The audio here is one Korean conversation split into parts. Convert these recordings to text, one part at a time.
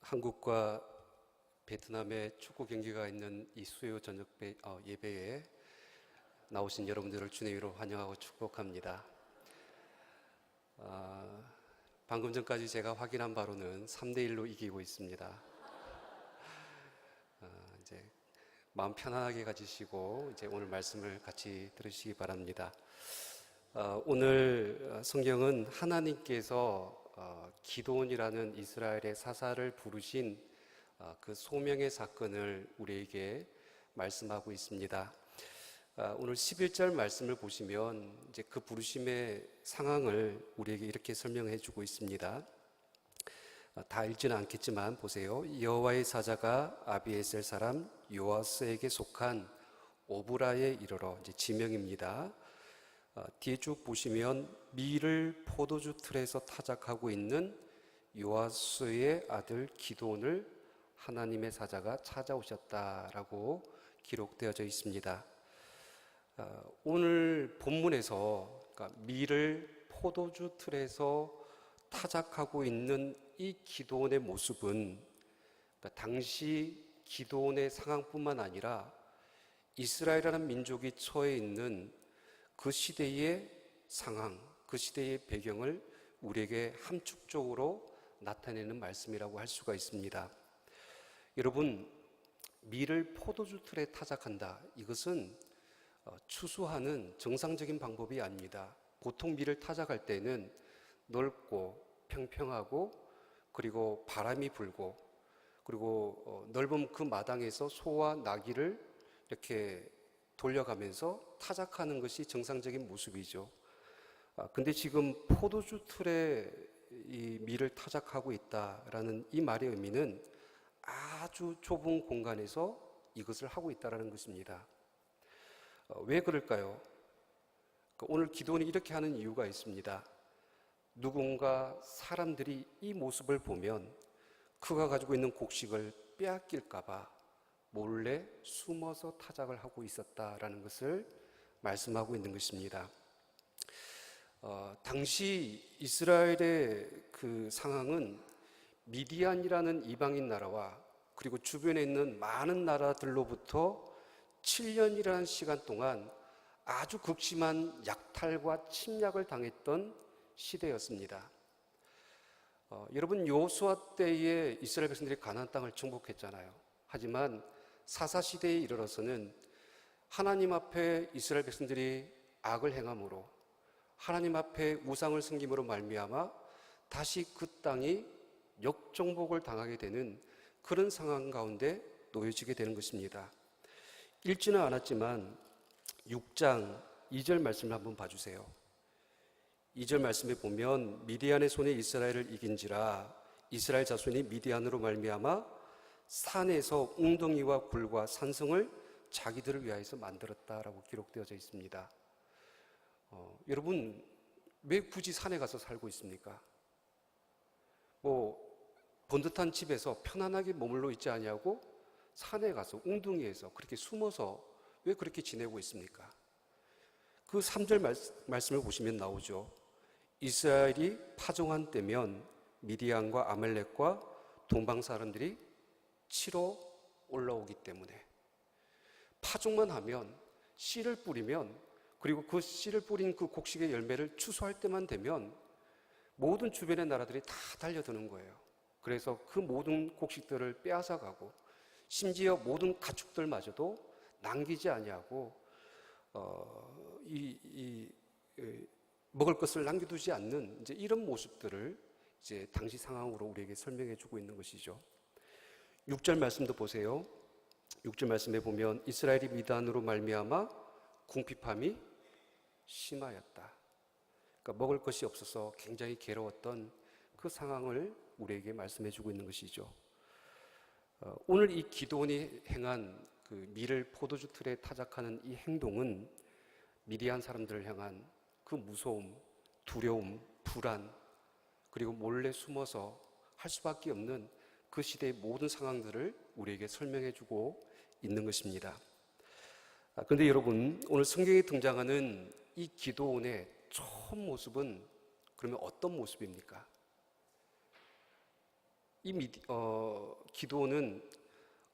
한국과 베트남의 축구 경기가 있는 이 수요 저녁 예배에 나오신 여러분들을 주의 이름으로 환영하고 축복합니다. 방금 전까지 제가 확인한 바로는 3대1로 이기고 있습니다. 이제 마음 편안하게 가지시고 이제 오늘 말씀을 같이 들으시기 바랍니다. 오늘 성경은 하나님께서 기드온이라는 이스라엘의 사사를 부르신 그 소명의 사건을 우리에게 말씀하고 있습니다. 오늘 11절 말씀을 보시면 이제 그 부르심의 상황을 우리에게 이렇게 설명해 주고 있습니다. 다 읽지는 않겠지만 보세요. 여호와의 사자가 아비에셀 사람 요아스에게 속한 오브라에 이르러, 이제 지명입니다. 뒤에 쭉 보시면 밀을 포도주 틀에서 타작하고 있는 요아스의 아들 기드온을 하나님의 사자가 찾아오셨다라고 기록되어져 있습니다. 오늘 본문에서 그러니까 밀을 포도주 틀에서 타작하고 있는 이 기드온의 모습은 그러니까 당시 기드온의 상황뿐만 아니라 이스라엘이라는 민족이 처해 있는 그 시대의 상황, 그 시대의 배경을 우리에게 함축적으로 나타내는 말씀이라고 할 수가 있습니다. 여러분, 밀을 포도주 틀에 타작한다. 이것은 추수하는 정상적인 방법이 아닙니다. 보통 밀을 타작할 때는 넓고 평평하고 그리고 바람이 불고 그리고 넓은 그 마당에서 소와 나귀를 이렇게 돌려가면서 타작하는 것이 정상적인 모습이죠. 근데 지금 포도주 틀에 이 밀을 타작하고 있다라는 이 말의 의미는 아주 좁은 공간에서 이것을 하고 있다라는 것입니다. 왜 그럴까요? 오늘 기드온이 이렇게 하는 이유가 있습니다. 누군가 사람들이 이 모습을 보면 그가 가지고 있는 곡식을 빼앗길까봐 몰래 숨어서 타작을 하고 있었다라는 것을 말씀하고 있는 것입니다. 당시 이스라엘의 그 상황은 미디안이라는 이방인 나라와 그리고 주변에 있는 많은 나라들로부터 7년이라는 시간 동안 아주 극심한 약탈과 침략을 당했던 시대였습니다. 여러분, 여호수아 때에 이스라엘 백성들이 가나안 땅을 정복했잖아요. 하지만 사사시대에 이르러서는 하나님 앞에 이스라엘 백성들이 악을 행함으로 하나님 앞에 우상을 섬김으로 말미암아 다시 그 땅이 역정복을 당하게 되는 그런 상황 가운데 놓여지게 되는 것입니다. 읽지는 않았지만 6장 2절 말씀을 한번 봐주세요. 2절 말씀에 보면 미디안의 손에 이스라엘을 이긴지라 이스라엘 자손이 미디안으로 말미암아 산에서 웅덩이와 굴과 산성을 자기들을 위하여서 만들었다라고 기록되어져 있습니다. 여러분, 왜 굳이 산에 가서 살고 있습니까? 번듯한 집에서 편안하게 머물러 있지 아니하고 산에 가서 웅덩이에서 그렇게 숨어서 왜 그렇게 지내고 있습니까? 그 3절 말씀을 보시면 나오죠. 이스라엘이 파종한 때면 미디안과 아말렉과 동방 사람들이 치러 올라오기 때문에 파종만 하면 씨를 뿌리면 그리고 그 씨를 뿌린 그 곡식의 열매를 추수할 때만 되면 모든 주변의 나라들이 다 달려드는 거예요. 그래서 그 모든 곡식들을 빼앗아 가고 심지어 모든 가축들마저도 남기지 아니하고 먹을 것을 남겨두지 않는 이제 이런 모습들을 이제 당시 상황으로 우리에게 설명해 주고 있는 것이죠. 6절 말씀도 보세요. 6절 말씀에 보면 이스라엘이 미단으로 말미암아 궁핍함이 심하였다. 그러니까 먹을 것이 없어서 굉장히 괴로웠던 그 상황을 우리에게 말씀해 주고 있는 것이죠. 오늘 이 기드온이 행한 그 밀을 포도주 틀에 타작하는 이 행동은 미디안 사람들을 향한 그 무서움, 두려움, 불안, 그리고 몰래 숨어서 할 수밖에 없는 그 시대의 모든 상황들을 우리에게 설명해 주고 있는 것입니다. 그런데 여러분, 오늘 성경에 등장하는 이 기드온의 처음 모습은 그러면 어떤 모습입니까? 기도는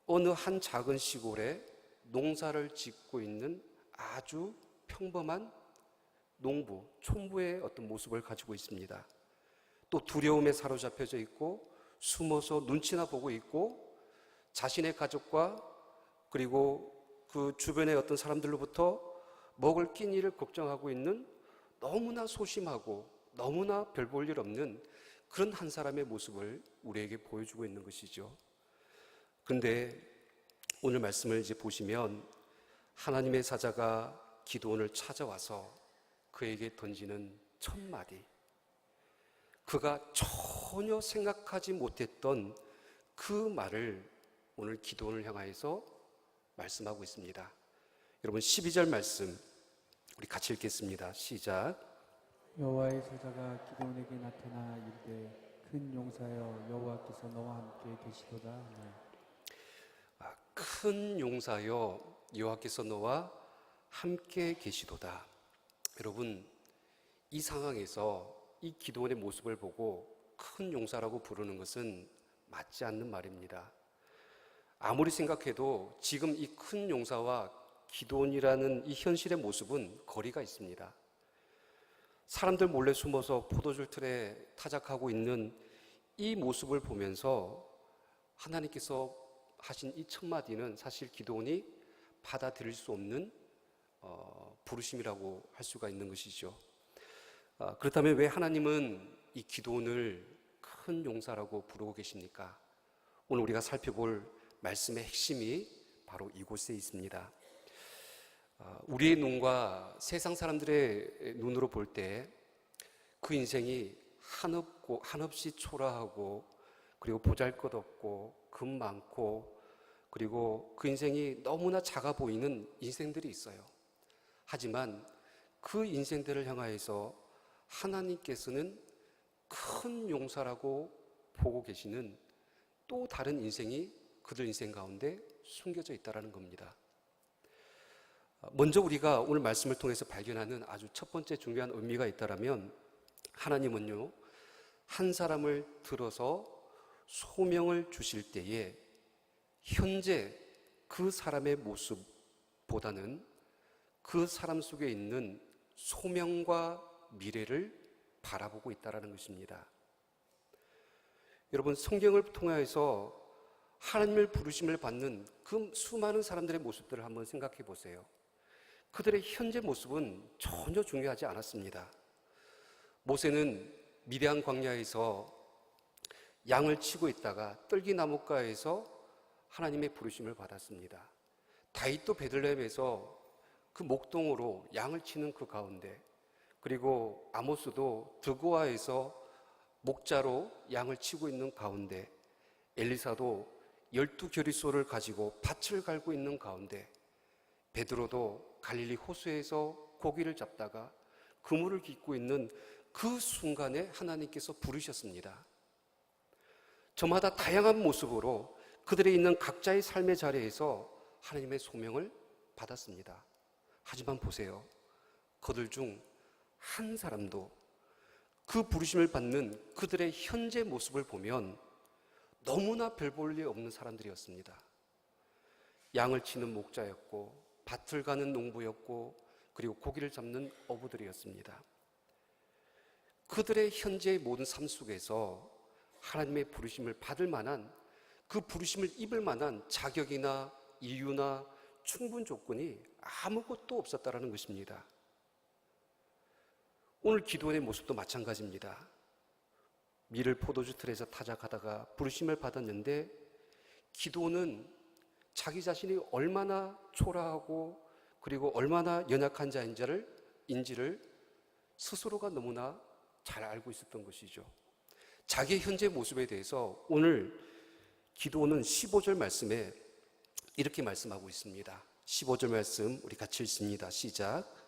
어느 한 작은 시골에 농사를 짓고 있는 아주 평범한 농부, 촌부의 어떤 모습을 가지고 있습니다. 또 두려움에 사로잡혀져 있고 숨어서 눈치나 보고 있고 자신의 가족과 그리고 그 주변의 어떤 사람들로부터 먹을 끼니를 걱정하고 있는 너무나 소심하고 너무나 별 볼 일 없는 그런 한 사람의 모습을 우리에게 보여주고 있는 것이죠. 그런데 오늘 말씀을 이제 보시면 하나님의 사자가 기드온을 찾아와서 그에게 던지는 첫 마디, 그가 전혀 생각하지 못했던 그 말을 오늘 기드온을 향하여서 말씀하고 있습니다. 여러분 12절 말씀 우리 같이 읽겠습니다. 시작. 여호와의 사자가 기드온에게 나타나 이르되 큰 용사여 여호와께서 너와 함께 계시도다. 큰 용사여 여호와께서 너와 함께 계시도다. 여러분 이 상황에서 이 기드온의 모습을 보고 큰 용사라고 부르는 것은 맞지 않는 말입니다. 아무리 생각해도 지금 이 큰 용사와 기드온이라는 이 현실의 모습은 거리가 있습니다. 사람들 몰래 숨어서 포도줄 틀에 타작하고 있는 이 모습을 보면서 하나님께서 하신 이 첫 마디는 사실 기드온이 받아들일 수 없는 부르심이라고 할 수가 있는 것이죠. 그렇다면 왜 하나님은 이 기드온을 큰 용사라고 부르고 계십니까? 오늘 우리가 살펴볼 말씀의 핵심이 바로 이곳에 있습니다. 우리의 눈과 세상 사람들의 눈으로 볼 때 그 인생이 한없이 초라하고 그리고 보잘것없고 금 많고 그리고 그 인생이 너무나 작아 보이는 인생들이 있어요. 하지만 그 인생들을 향하여서 하나님께서는 큰 용사라고 보고 계시는 또 다른 인생이 그들 인생 가운데 숨겨져 있다는 겁니다. 먼저 우리가 오늘 말씀을 통해서 발견하는 아주 첫 번째 중요한 의미가 있다면 하나님은요, 한 사람을 들어서 소명을 주실 때에 현재 그 사람의 모습보다는 그 사람 속에 있는 소명과 미래를 바라보고 있다는 것입니다. 여러분 성경을 통해서 하나님을 부르심을 받는 그 수많은 사람들의 모습들을 한번 생각해 보세요. 그들의 현재 모습은 전혀 중요하지 않았습니다. 모세는 미디안 광야에서 양을 치고 있다가 떨기나무가에서 하나님의 부르심을 받았습니다. 다윗도 베들레헴에서 그 목동으로 양을 치는 그 가운데, 그리고 아모스도 드고아에서 목자로 양을 치고 있는 가운데, 엘리사도 12겨리소를 가지고 밭을 갈고 있는 가운데, 베드로도 갈릴리 호수에서 고기를 잡다가 그물을 깃고 있는 그 순간에 하나님께서 부르셨습니다. 저마다 다양한 모습으로 그들이 있는 각자의 삶의 자리에서 하나님의 소명을 받았습니다. 하지만 보세요. 그들 중 한 사람도 그 부르심을 받는 그들의 현재 모습을 보면 너무나 별 볼 일 없는 사람들이었습니다. 양을 치는 목자였고 밭을 가는 농부였고 그리고 고기를 잡는 어부들이었습니다. 그들의 현재의 모든 삶 속에서 하나님의 부르심을 받을 만한, 그 부르심을 입을 만한 자격이나 이유나 충분 조건이 아무것도 없었다는 것입니다. 오늘 기드온의 모습도 마찬가지입니다. 밀을 포도주 틀에서 타작하다가 부르심을 받았는데 기드온은 자기 자신이 얼마나 초라하고 그리고 얼마나 연약한 자인지를 스스로가 너무나 잘 알고 있었던 것이죠. 자기의 현재 모습에 대해서 오늘 기드온은 15절 말씀에 이렇게 말씀하고 있습니다. 15절 말씀 우리 같이 읽습니다. 시작.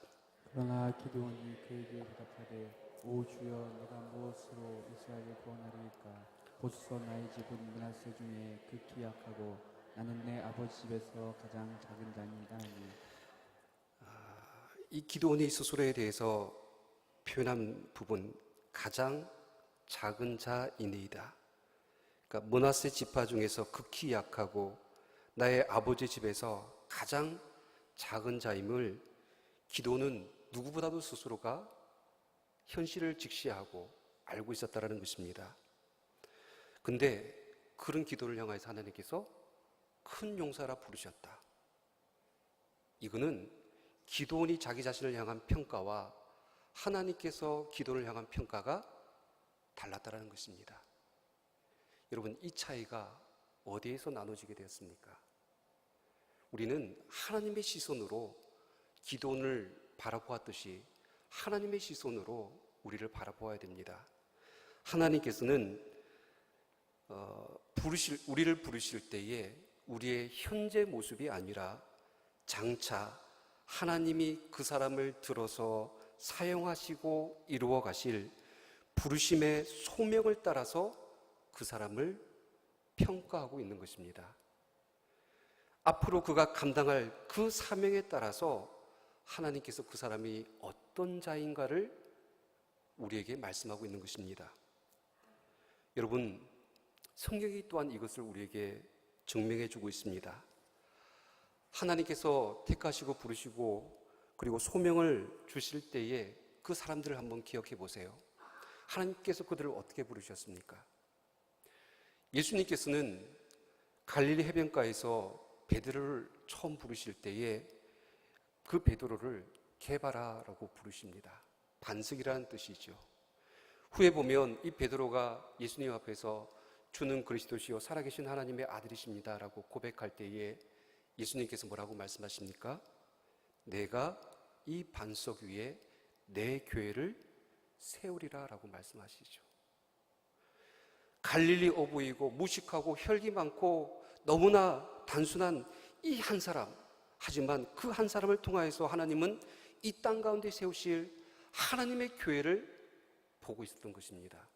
그러나 기드온이 그에게 대답하되 오 주여 내가 무엇으로 이스라엘을 구원하리이까? 보소서 나의 집은 므낫세 중에 극히 약하고 나는 내 아버지 집에서 가장 작은 자니이다. 이 기드온이 스스로에 대해서 표현한 부분, 가장 작은 자이니이다. 그러니까 므낫세 지파 중에서 극히 약하고 나의 아버지 집에서 가장 작은 자임을 기도는 누구보다도 스스로가 현실을 직시하고 알고 있었다라는 것입니다. 근데 그런 기도를 향해서 하나님께서 큰 용사라 부르셨다. 이거는 기도원이 자기 자신을 향한 평가와 하나님께서 기도를 향한 평가가 달랐다는 것입니다. 여러분, 이 차이가 어디에서 나눠지게 되었습니까? 우리는 하나님의 시선으로 기도원을 바라보았듯이 하나님의 시선으로 우리를 바라보아야 됩니다. 하나님께서는 우리를 부르실 때에 우리의 현재 모습이 아니라 장차 하나님이 그 사람을 들어서 사용하시고 이루어 가실 부르심의 소명을 따라서 그 사람을 평가하고 있는 것입니다. 앞으로 그가 감당할 그 사명에 따라서 하나님께서 그 사람이 어떤 자인가를 우리에게 말씀하고 있는 것입니다. 여러분, 성경이 또한 이것을 우리에게 증명해 주고 있습니다. 하나님께서 택하시고 부르시고 그리고 소명을 주실 때에 그 사람들을 한번 기억해 보세요. 하나님께서 그들을 어떻게 부르셨습니까? 예수님께서는 갈릴리 해변가에서 베드로를 처음 부르실 때에 그 베드로를 게바라라고 부르십니다. 반석이라는 뜻이죠. 후에 보면 이 베드로가 예수님 앞에서 주는 그리스도시요 살아계신 하나님의 아들이십니다라고 고백할 때에 예수님께서 뭐라고 말씀하십니까? 내가 이 반석 위에 내 교회를 세우리라 라고 말씀하시죠. 갈릴리 어부이고 무식하고 혈기 많고 너무나 단순한 이 한 사람, 하지만 그 한 사람을 통하여서 하나님은 이 땅 가운데 세우실 하나님의 교회를 보고 있었던 것입니다.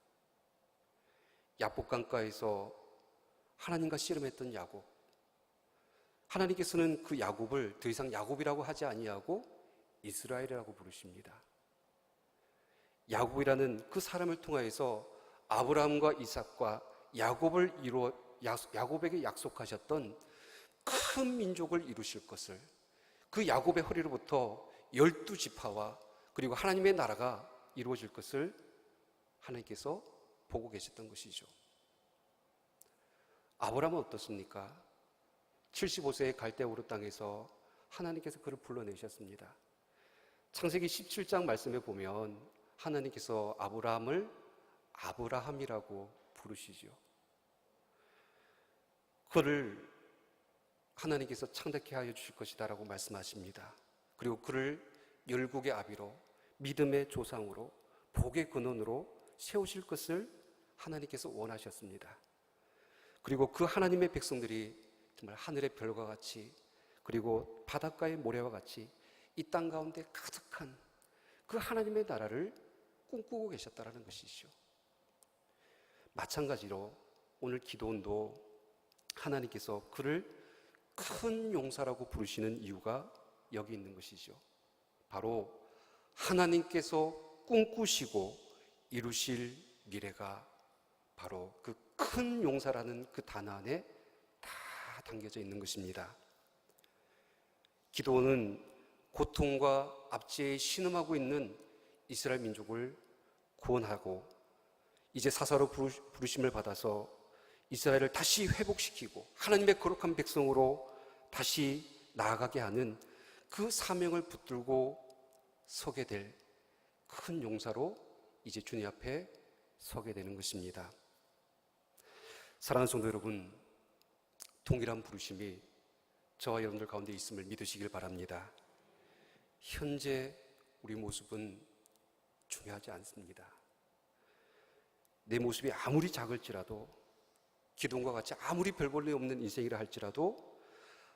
야복강가에서 하나님과 씨름했던 야곱, 하나님께서는 그 야곱을 더 이상 야곱이라고 하지 아니하고 이스라엘이라고 부르십니다. 야곱이라는 그 사람을 통하여서 아브라함과 이삭과 야곱에게 약속하셨던 큰 민족을 이루실 것을, 그 야곱의 허리로부터 12지파와 그리고 하나님의 나라가 이루어질 것을 하나님께서 보고 계셨던 것이죠. 아브라함은 어떻습니까? 75세의 갈대우르 땅에서 하나님께서 그를 불러내셨습니다. 창세기 17장 말씀에 보면 하나님께서 아브라함을 아브라함이라고 부르시죠. 그를 하나님께서 창대케 하여 주실 것이다 라고 말씀하십니다. 그리고 그를 열국의 아비로, 믿음의 조상으로, 복의 근원으로 세우실 것을 하나님께서 원하셨습니다. 그리고 그 하나님의 백성들이 정말 하늘의 별과 같이 그리고 바닷가의 모래와 같이 이 땅 가운데 가득한 그 하나님의 나라를 꿈꾸고 계셨다는 것이죠. 마찬가지로 오늘 기도원도 하나님께서 그를 큰 용사라고 부르시는 이유가 여기 있는 것이죠. 바로 하나님께서 꿈꾸시고 이루실 미래가 바로 그 큰 용사라는 그 단어 안에 다 담겨져 있는 것입니다. 기도원은 고통과 압제에 신음하고 있는 이스라엘 민족을 구원하고 이제 사사로 부르심을 받아서 이스라엘을 다시 회복시키고 하나님의 거룩한 백성으로 다시 나아가게 하는 그 사명을 붙들고 서게 될 큰 용사로 이제 주님 앞에 서게 되는 것입니다. 사랑하는 성도 여러분, 동일한 부르심이 저와 여러분들 가운데 있음을 믿으시길 바랍니다. 현재 우리 모습은 중요하지 않습니다. 내 모습이 아무리 작을지라도, 기도원과 같이 아무리 별 볼 일 없는 인생이라 할지라도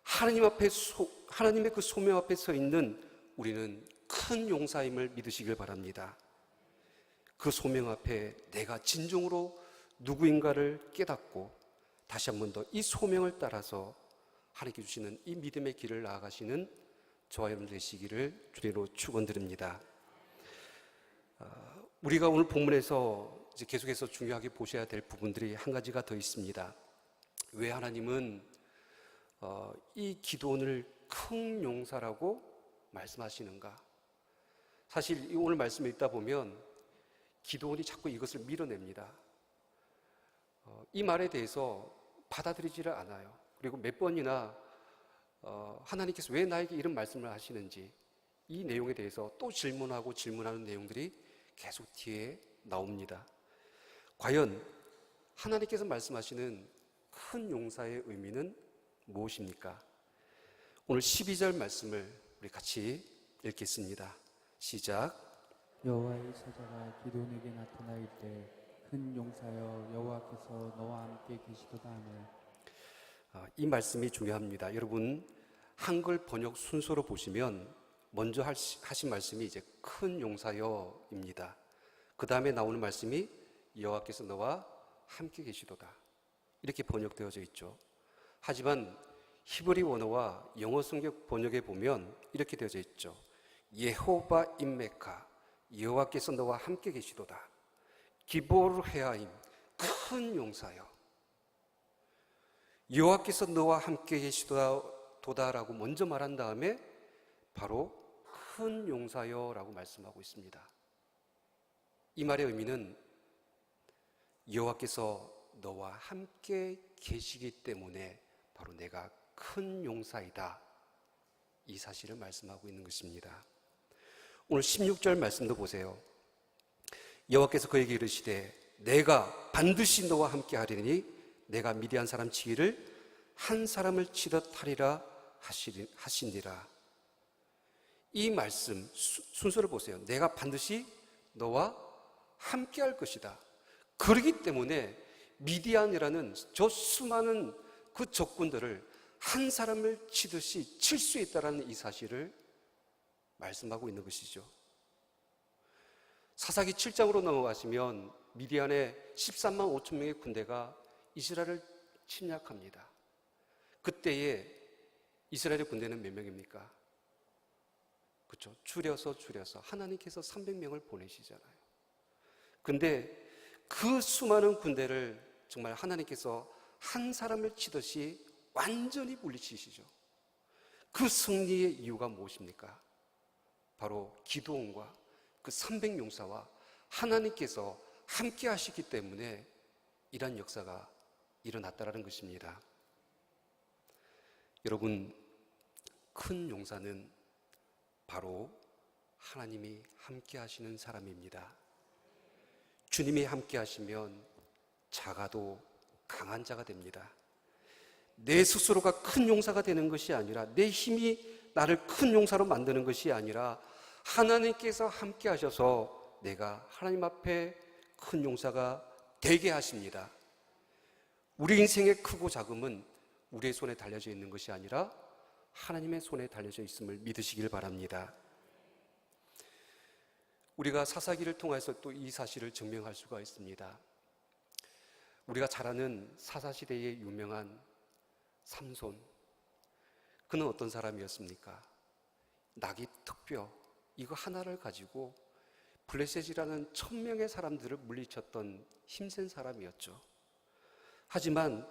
하나님의 그 소명 앞에 서 있는 우리는 큰 용사임을 믿으시길 바랍니다. 그 소명 앞에 내가 진정으로 누구인가를 깨닫고 다시 한 번 더 이 소명을 따라서 하나님께 주시는 이 믿음의 길을 나아가시는 저와 여러분 되시기를 주님으로 축원드립니다. 우리가 오늘 본문에서 이제 계속해서 중요하게 보셔야 될 부분들이 한 가지가 더 있습니다. 왜 하나님은 이 기도원을 큰 용사라고 말씀하시는가? 사실 오늘 말씀을 읽다 보면 기도원이 자꾸 이것을 밀어냅니다. 이 말에 대해서 받아들이지를 않아요. 그리고 몇 번이나 하나님께서 왜 나에게 이런 말씀을 하시는지 이 내용에 대해서 또 질문하고 질문하는 내용들이 계속 뒤에 나옵니다. 과연 하나님께서 말씀하시는 큰 용사의 의미는 무엇입니까? 오늘 12절 말씀을 우리 같이 읽겠습니다. 시작. 여호와의 사자가 기드온에게 나타날 때 큰 용사여 여호와께서 너와 함께 계시도다 하며. 이 말씀이 중요합니다. 여러분 한글 번역 순서로 보시면 먼저 하신 말씀이 이제 큰 용사여입니다. 그 다음에 나오는 말씀이 여호와께서 너와 함께 계시도다 이렇게 번역되어져 있죠. 하지만 히브리 원어와 영어 성경 번역에 보면 이렇게 되어져 있죠. 예호바 임메카 여호와께서 너와 함께 계시도다. 기보르 헤아임 큰 용사여 여호와께서 너와 함께 계시도다라고 먼저 말한 다음에 바로 큰 용사여라고 말씀하고 있습니다. 이 말의 의미는 여호와께서 너와 함께 계시기 때문에 바로 내가 큰 용사이다 이 사실을 말씀하고 있는 것입니다. 오늘 16절 말씀도 보세요. 여호와께서 그에게 이르시되 내가 반드시 너와 함께 하리니 내가 미디안 사람 치기를 한 사람을 치듯 하리라 하시니라. 이 말씀 순서를 보세요. 내가 반드시 너와 함께 할 것이다. 그렇기 때문에 미디안이라는 저 수많은 그 적군들을 한 사람을 치듯이 칠 수 있다는 이 사실을 말씀하고 있는 것이죠. 사사기 7장으로 넘어가시면 미디안의 13만 5천 명의 군대가 이스라엘을 침략합니다. 그때에 이스라엘의 군대는 몇 명입니까? 그렇죠. 줄여서 하나님께서 300명을 보내시잖아요. 근데 그 수많은 군대를 정말 하나님께서 한 사람을 치듯이 완전히 물리치시죠. 그 승리의 이유가 무엇입니까? 바로 기드온과 그 300용사와 하나님께서 함께 하시기 때문에 이러한 역사가 일어났다라는 것입니다. 여러분, 큰 용사는 바로 하나님이 함께 하시는 사람입니다. 주님이 함께 하시면 작아도 강한 자가 됩니다. 내 스스로가 큰 용사가 되는 것이 아니라 내 힘이 나를 큰 용사로 만드는 것이 아니라 하나님께서 함께 하셔서 내가 하나님 앞에 큰 용사가 되게 하십니다. 우리 인생의 크고 작음은 우리의 손에 달려져 있는 것이 아니라 하나님의 손에 달려져 있음을 믿으시길 바랍니다. 우리가 사사기를 통해서 또 이 사실을 증명할 수가 있습니다. 우리가 잘 아는 사사시대의 유명한 삼손, 그는 어떤 사람이었습니까? 나귀 턱뼈 이거 하나를 가지고 블레셋이라는 1000명의 사람들을 물리쳤던 힘센 사람이었죠. 하지만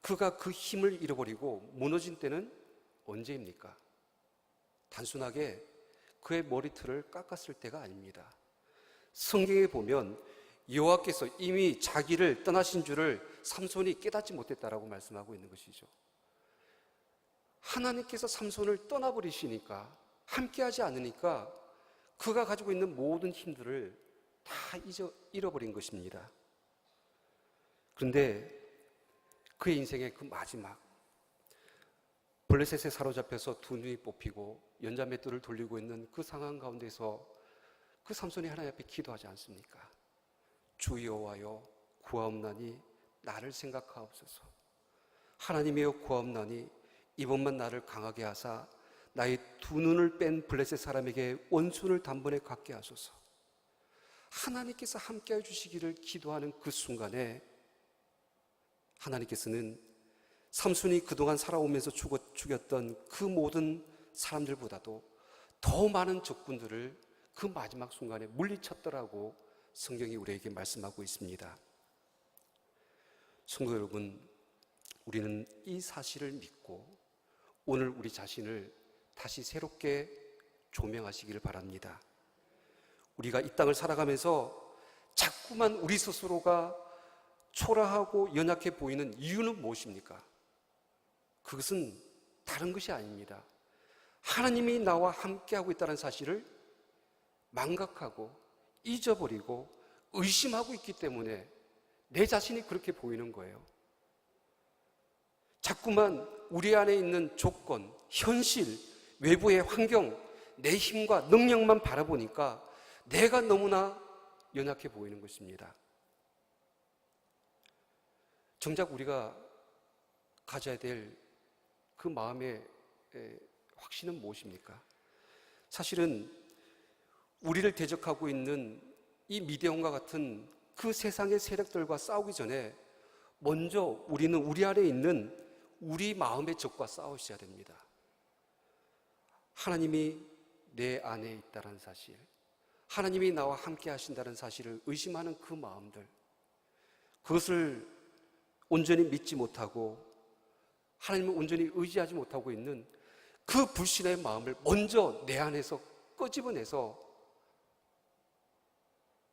그가 그 힘을 잃어버리고 무너진 때는 언제입니까? 단순하게 그의 머리털을 깎았을 때가 아닙니다. 성경에 보면 여호와께서 이미 자기를 떠나신 줄을 삼손이 깨닫지 못했다라고 말씀하고 있는 것이죠. 하나님께서 삼손을 떠나버리시니까, 함께하지 않으니까 그가 가지고 있는 모든 힘들을 다 잃어버린 것입니다. 그런데 그의 인생의 그 마지막, 블레셋에 사로잡혀서 두 눈이 뽑히고 연자맷돌을 돌리고 있는 그 상황 가운데서 그 삼손이 하나님 앞에 기도하지 않습니까? 주 여호와여 구하옵나니 나를 생각하옵소서. 하나님이여 구하옵나니 이번만 나를 강하게 하사 나의 두 눈을 뺀 블레셋 사람에게 원수를 단번에 갖게 하소서. 하나님께서 함께해 주시기를 기도하는 그 순간에 하나님께서는 삼손이 그동안 살아오면서 죽였던 그 모든 사람들보다도 더 많은 적군들을 그 마지막 순간에 물리쳤더라고 성경이 우리에게 말씀하고 있습니다. 성도 여러분, 우리는 이 사실을 믿고 오늘 우리 자신을 다시 새롭게 조명하시기를 바랍니다. 우리가 이 땅을 살아가면서 자꾸만 우리 스스로가 초라하고 연약해 보이는 이유는 무엇입니까? 그것은 다른 것이 아닙니다. 하나님이 나와 함께하고 있다는 사실을 망각하고 잊어버리고 의심하고 있기 때문에 내 자신이 그렇게 보이는 거예요. 자꾸만 우리 안에 있는 조건, 현실, 외부의 환경, 내 힘과 능력만 바라보니까 내가 너무나 연약해 보이는 것입니다. 정작 우리가 가져야 될 그 마음의 확신은 무엇입니까? 사실은 우리를 대적하고 있는 이 미디어와 같은 그 세상의 세력들과 싸우기 전에 먼저 우리는 우리 안에 있는 우리 마음의 적과 싸우셔야 됩니다. 하나님이 내 안에 있다는 사실, 하나님이 나와 함께 하신다는 사실을 의심하는 그 마음들, 그것을 온전히 믿지 못하고 하나님을 온전히 의지하지 못하고 있는 그 불신의 마음을 먼저 내 안에서 끄집어내서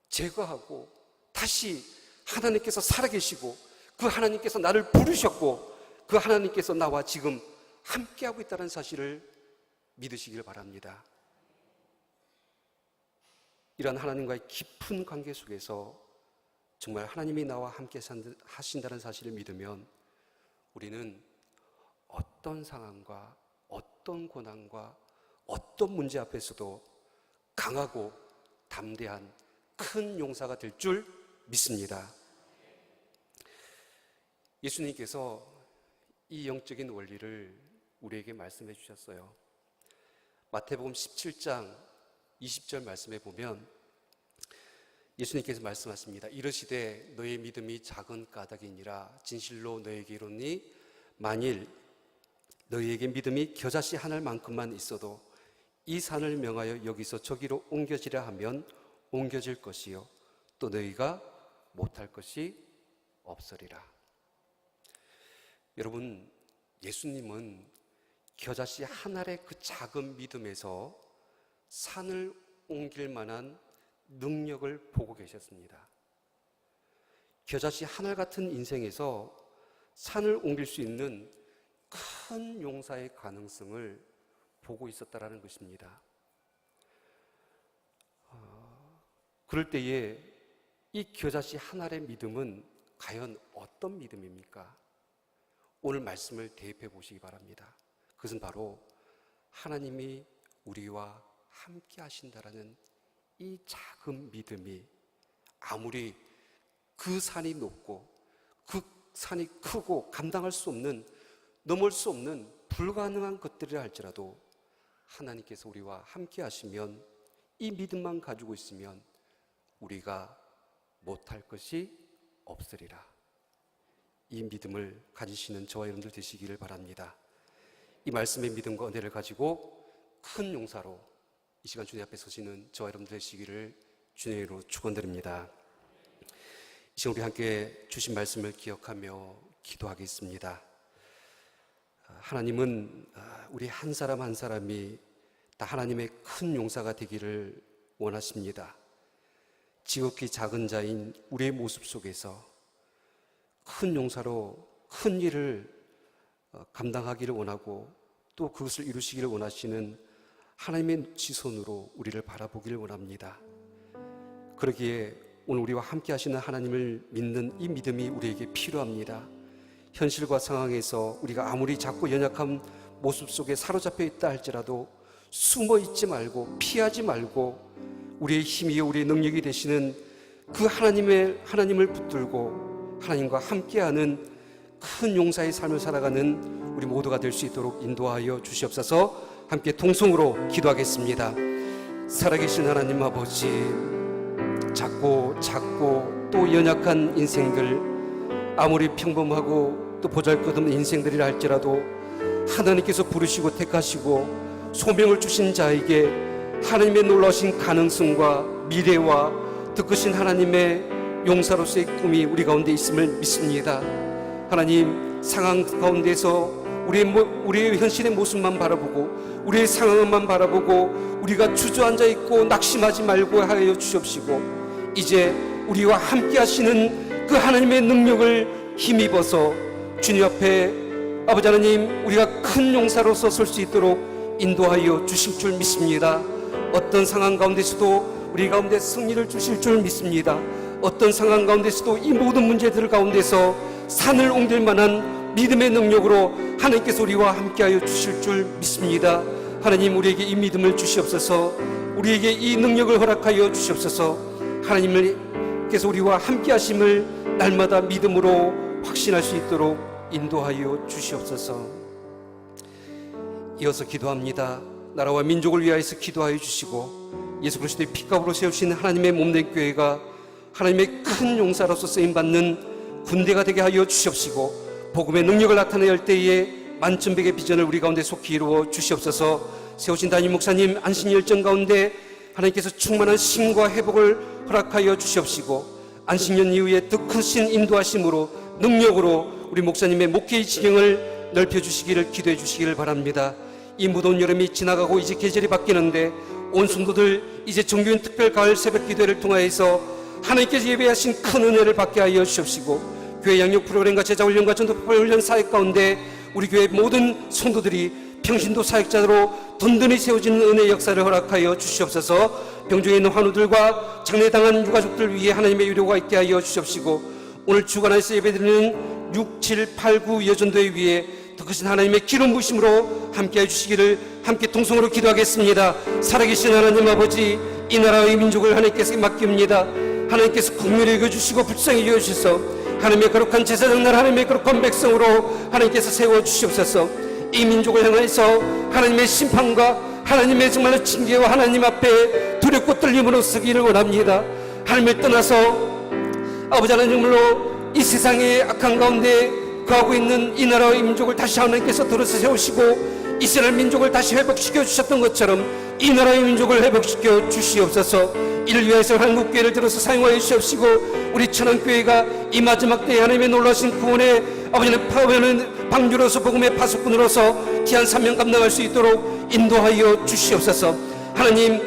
제거하고 다시 하나님께서 살아계시고 그 하나님께서 나를 부르셨고 그 하나님께서 나와 지금 함께하고 있다는 사실을 믿으시길 바랍니다. 이런 하나님과의 깊은 관계 속에서 정말 하나님이 나와 함께 하신다는 사실을 믿으면 우리는 어떤 상황과 어떤 고난과 어떤 문제 앞에서도 강하고 담대한 큰 용사가 될 줄 믿습니다. 예수님께서 이 영적인 원리를 우리에게 말씀해 주셨어요. 마태복음 17장 20절 말씀에 보면 예수님께서 말씀하십니다. 이르시되 너의 믿음이 작은 까닭이니라 진실로 너에게 이르노니 만일 너희에게 믿음이 겨자씨 하늘만큼만 있어도 이 산을 명하여 여기서 저기로 옮겨지라 하면 옮겨질 것이요 또 너희가 못할 것이 없으리라. 여러분, 예수님은 겨자씨 한 알의 그 작은 믿음에서 산을 옮길 만한 능력을 보고 계셨습니다. 겨자씨 한 알 같은 인생에서 산을 옮길 수 있는 큰 용사의 가능성을 보고 있었다라는 것입니다. 그럴 때에 이 겨자씨 한 알의 믿음은 과연 어떤 믿음입니까? 오늘 말씀을 대입해 보시기 바랍니다. 그것은 바로 하나님이 우리와 함께 하신다라는 이 작은 믿음이 아무리 그 산이 높고 그 산이 크고 감당할 수 없는, 넘을 수 없는 불가능한 것들이라 할지라도 하나님께서 우리와 함께 하시면, 이 믿음만 가지고 있으면 우리가 못할 것이 없으리라. 이 믿음을 가지시는 저와 여러분들 되시기를 바랍니다. 이 말씀의 믿음과 은혜를 가지고 큰 용사로 이 시간 주님 앞에 서시는 저와 여러분들 되시기를 주님의 이름으로 축원드립니다. 이 시간 우리 함께 주신 말씀을 기억하며 기도하겠습니다. 하나님은 우리 한 사람 한 사람이 다 하나님의 큰 용사가 되기를 원하십니다. 지극히 작은 자인 우리의 모습 속에서 큰 용사로 큰 일을 감당하기를 원하고 또 그것을 이루시기를 원하시는 하나님의 시선으로 우리를 바라보기를 원합니다. 그러기에 오늘 우리와 함께 하시는 하나님을 믿는 이 믿음이 우리에게 필요합니다. 현실과 상황에서 우리가 아무리 작고 연약한 모습 속에 사로잡혀 있다 할지라도 숨어 있지 말고 피하지 말고 우리의 힘이요 우리의 능력이 되시는 그 하나님을 붙들고 하나님과 함께하는 큰 용사의 삶을 살아가는 우리 모두가 될 수 있도록 인도하여 주시옵소서. 함께 통성으로 기도하겠습니다. 살아계신 하나님 아버지, 작고 또 연약한 인생들, 아무리 평범하고 또 보잘것없는 인생들이라 할지라도 하나님께서 부르시고 택하시고 소명을 주신 자에게 하나님의 놀라우신 가능성과 미래와 더 크신 하나님의 용사로서의 꿈이 우리 가운데 있음을 믿습니다. 하나님, 상황 가운데서 우리의 현실의 모습만 바라보고 우리의 상황만 바라보고 우리가 주저앉아 있고 낙심하지 말고 하여 주시옵시고, 이제 우리와 함께 하시는 그 하나님의 능력을 힘입어서 주님 앞에 아버지 하나님, 우리가 큰 용사로서 설 수 있도록 인도하여 주실 줄 믿습니다. 어떤 상황 가운데서도 우리 가운데 승리를 주실 줄 믿습니다. 어떤 상황 가운데서도 이 모든 문제들 가운데서 산을 옮길 만한 믿음의 능력으로 하나님께서 우리와 함께하여 주실 줄 믿습니다. 하나님, 우리에게 이 믿음을 주시옵소서. 우리에게 이 능력을 허락하여 주시옵소서. 하나님께서 우리와 함께하심을 날마다 믿음으로 확신할 수 있도록 인도하여 주시옵소서. 이어서 기도합니다. 나라와 민족을 위하여서 기도하여 주시고, 예수 그리스도의 피값으로 세우신 하나님의 몸된 교회가 하나님의 큰 용사로서 쓰임받는 군대가 되게 하여 주시옵시고, 복음의 능력을 나타내야 할 때에 만천백의 비전을 우리 가운데 속히 이루어 주시옵소서. 세우신 담임 목사님 안식 열정 가운데 하나님께서 충만한 힘과 회복을 허락하여 주시옵시고, 안식년 이후에 더 크신 인도하심으로 능력으로 우리 목사님의 목회의 지경을 넓혀주시기를 기도해 주시기를 바랍니다. 이 무더운 여름이 지나가고 이제 계절이 바뀌는데 온 성도들 이제 정규인 특별 가을 새벽 기도회를 통하여서 하나님께서 예배하신 큰 은혜를 받게 하여 주시옵시고, 교회 양육 프로그램과 제자훈련과 전도훈련 사역 가운데 우리 교회 모든 성도들이 평신도 사역자로 든든히 세워지는 은혜의 역사를 허락하여 주시옵소서. 병중에 있는 환우들과 장례당한 유가족들 위해 하나님의 유료가 있게 하여 주시옵시고, 오늘 주간에서 예배드리는 6, 7, 8, 9 여전도회 위에 더 크신 하나님의 기름 부으심으로 함께해 주시기를 함께 통성으로 기도하겠습니다. 살아계신 하나님 아버지, 이 나라의 민족을 하나님께서 맡깁니다. 하나님께서 국민을 여겨주시고 불쌍히 여겨주셔서 하나님의 거룩한 제사장 날 하나님의 거룩한 백성으로 하나님께서 세워주시옵소서. 이 민족을 향해서 하나님의 심판과 하나님의 정말로 징계와 하나님 앞에 두렵고 떨림으로 서기를 원합니다. 하나님을 떠나서 아버지 하나님, 정말로 이 세상의 악한 가운데 거하고 있는 이 나라의 민족을 다시 하나님께서 들어서 세우시고 이스라엘 민족을 다시 회복시켜 주셨던 것처럼 이 나라의 민족을 회복시켜 주시옵소서. 이를 위해서 한국교회를 들어서 사용하여 주시옵시고, 우리 천안교회가 이 마지막 때에 하나님의 놀라신 구원의 아버지는 파워는 방주로서 복음의 파수꾼으로서 귀한 사명 감당할 수 있도록 인도하여 주시옵소서. 하나님,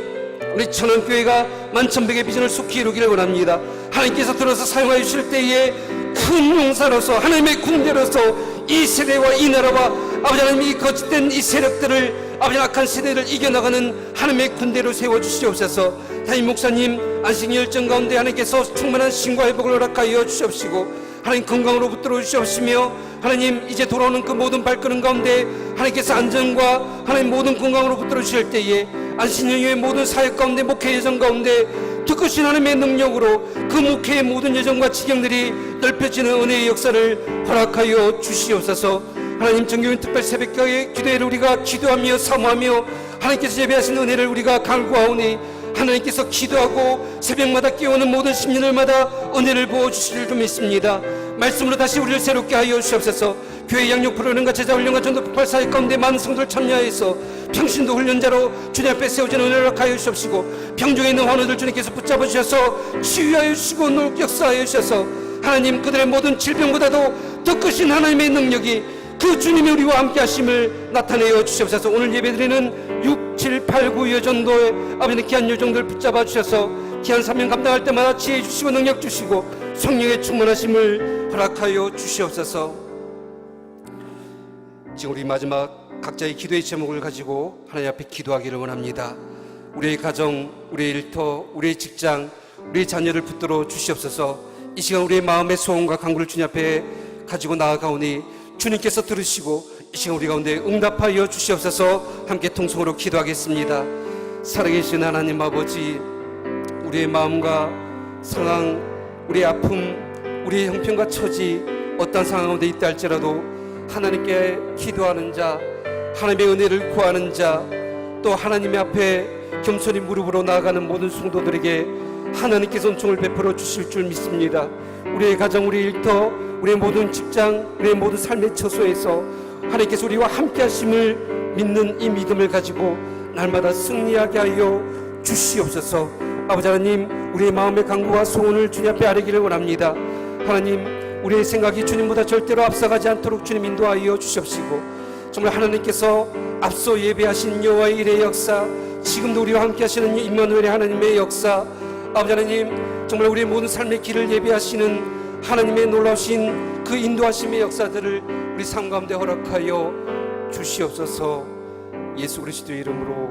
우리 천안교회가 만천백의 비전을 속히 이루기를 원합니다. 하나님께서 들어서 사용하여 주실 때에 큰 용사로서 하나님의 군대로서 이 세대와 이 나라와 아버지 하나님, 이 거짓된 이 세력들을 아버지 악한 세대를 이겨나가는 하나님의 군대로 세워주시옵소서. 담임 목사님 안식 열정 가운데 하나님께서 충만한 신과 회복을 허락하여 주시옵시고, 하나님 건강으로 붙들어 주시옵시며, 하나님 이제 돌아오는 그 모든 발걸음 가운데 하나님께서 안전과 하나님 모든 건강으로 붙들어 주실 때에 안식년 이후의 모든 사역 가운데 목회 예정 가운데 특크신 하나님의 능력으로 그 목회의 모든 예정과 지경들이 넓혀지는 은혜의 역사를 허락하여 주시옵소서. 하나님, 정교인 특별 새벽교회 기도회를 우리가 기도하며 사모하며 하나님께서 예배하신 은혜를 우리가 간구하오니, 하나님께서 기도하고 새벽마다 깨우는 모든 심령들마다 은혜를 부어주실 줄 믿습니다. 말씀으로 다시 우리를 새롭게 하여 주시옵소서. 교회 양육 프로그램과 제자훈련과 전도폭발 사역 가운데 많은 성도를 참여하여서 평신도 훈련자로 주님 앞에 세워지는 은혜를 허락하여 주시옵시고, 병중에 있는 환우들 주님께서 붙잡아 주셔서 치유하여 주시고 역사하여 주셔서 하나님, 그들의 모든 질병보다도 더 크신 하나님의 능력이 그 주님이 우리와 함께 하심을 나타내어 주시옵소서. 오늘 예배드리는 6, 7, 8, 9 여전도의 아버지의 귀한 요정들 붙잡아 주셔서 귀한 사명 감당할 때마다 지혜 주시고 능력 주시고 성령의 충만하심을 허락하여 주시옵소서. 지금 우리 마지막 각자의 기도의 제목을 가지고 하나님 앞에 기도하기를 원합니다. 우리의 가정, 우리의 일터, 우리의 직장, 우리의 자녀를 붙들어 주시옵소서. 이 시간 우리의 마음의 소원과 간구를 주님 앞에 가지고 나아가오니 주님께서 들으시고 이 시간 우리 가운데 응답하여 주시옵소서. 함께 통성으로 기도하겠습니다. 살아계신 하나님 아버지, 우리의 마음과 상황, 우리의 아픔, 우리의 형편과 처지 어떤 상황 가운데 있다 할지라도 하나님께 기도하는 자, 하나님의 은혜를 구하는 자, 또 하나님의 앞에 겸손히 무릎으로 나아가는 모든 성도들에게 하나님께서 은총을 베풀어 주실 줄 믿습니다. 우리의 가정, 우리의 일터, 우리의 모든 직장, 우리의 모든 삶의 처소에서 하나님께서 우리와 함께 하심을 믿는 이 믿음을 가지고 날마다 승리하게 하여 주시옵소서. 아버지 하나님, 우리의 마음의 간구와 소원을 주님 앞에 아뢰기를 원합니다. 하나님, 우리의 생각이 주님보다 절대로 앞서가지 않도록 주님 인도하여 주시옵시고, 정말 하나님께서 앞서 예배하신 여호와의 일의 역사, 지금도 우리와 함께 하시는 임마누엘의 하나님의 역사, 아버지 하나님, 정말 우리의 모든 삶의 길을 예배하시는 하나님의 놀라우신 그 인도하심의 역사들을 우리 삶 가운데 허락하여 주시옵소서. 예수 그리스도의 이름으로